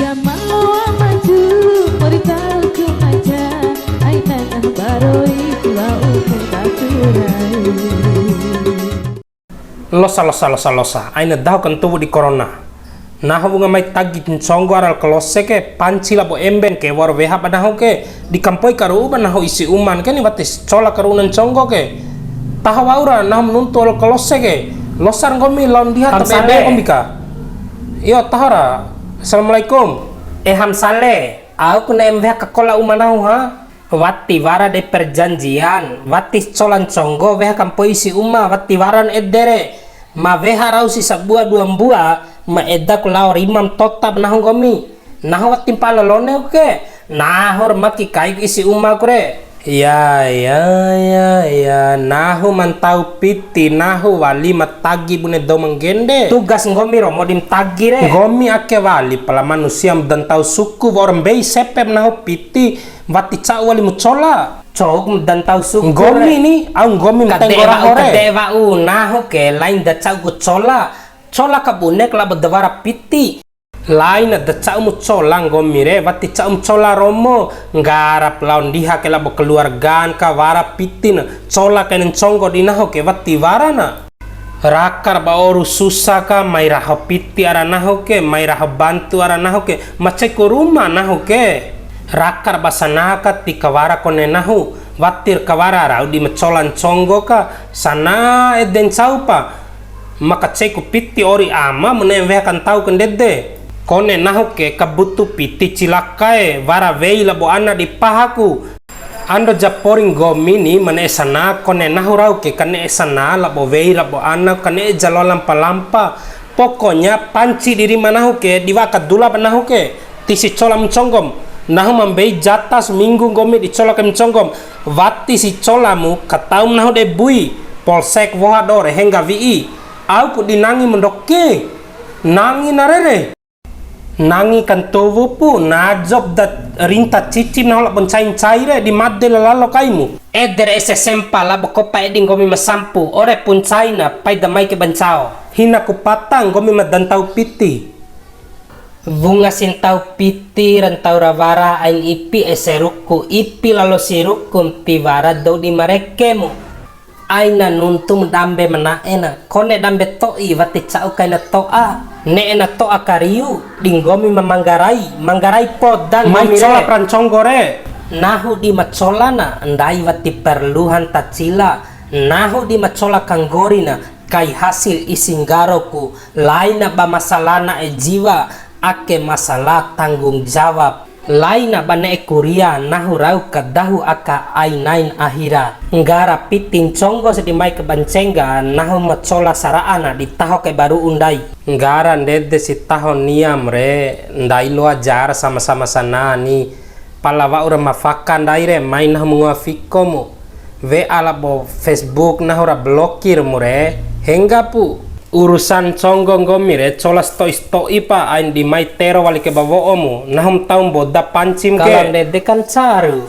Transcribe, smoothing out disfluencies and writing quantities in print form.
Zaman lo maju, beritahu ku aja, aina baroi tua ukur baturai. Losa aina dahu kan tubuh di corona nah bunga mai tagi conggo aral kelose ke panci labo emben ke war weha banahu ke di kampoi karu banahu isi uman ke ni batis cola karunan conggo ke tahu aura nah menuntul kelose ke losar ngomi lawan dia tabebe kombika yo tahara. Assalamualaikum Hamsale aku na emveha kakola umanahu ha wati wara de perjanjian wati colan conggo veha kampoi isi uma wati waran edere ma veha rausi sabua dua mbua ma edda kulao rimam totab nahong gomi naho wati palolone ke nahor maki kai isi uma kure ya nahu mantau piti nahu wali matagi bune do menggende tugas ngomi romo dim tagi re gomi ake wali pala manusia dan tau suku orang bei sepep nahu piti wati cau wali mucola cok dan tau suku gomi ni au gomi kadewa kadewa nahu ke lain da cau cola kabunek la bedawara piti lain ada cau mucola gomi re wati cau mucola romo ngarap lawan diha ke labo keluargaan ka wara pitin cola kenen conggo dinaho ke wati warana rakar baoru susah ka mai raho piti ara naho ke mai raho bantu ara naho ke macai ko rumah naho ke rakar basanaka ti kawara kone nahu watir kawara rau di mecolan conggo ka sana eden saupa maka ceku piti ori ama menembeh kan tahu kendede kone nahu ke kabutu piti cilakae wara wei labo ana di pahaku ando japoring gomini mene sana kone nahu rau ke kane sana labo wei labo ana kane jalo lampa pokoknya panci diri manahu ke diwakat dula nahu ke tisi colam conggom nahu mambei jatah seminggu gomi di cola kem conggom wati si colamu kataum nahu de bui polsek wohadore hingga vi aku dinangi mendoke nangi narere nangi kan towo pu najob dat rinta cicim nah pencain caire di madde lalalo kaimu eder sempa la bokopa eding gomi masampu ore pun caina pai damai ke bancao hina ku patang gomi madantau piti bunga sintau piti rantau rawara aing ipi eseruku ipi lalo siruku piwara do di marekemu aina nuntum dambe menaena kone dambe toi wati cau kaina toa neena toa kariu dinggomi manggarai podan macola pranconggore nahu di macolana ndai wati perluhan tacila nahu di macola kanggorina kai hasil isinggaroku laina ba masalana jiwa ake masalah tanggung jawab laina bane kuria nahu rau kadahu aka ainain akhira nggara piting conggo sedimai kebancengga nahu macola saraana ditaho ke baru undai nggara ndede si taho niam re ndai lo ajar sama-sama sanani palawa ura mafakan daire main nahu mengafikomu WA labo Facebook nahu ra blokir mure hingga pu urusan conggo ngomire cola stoi pa ain di mai tero wali ke bawo omu nahum taum boda pancim ke kalau dede kan caru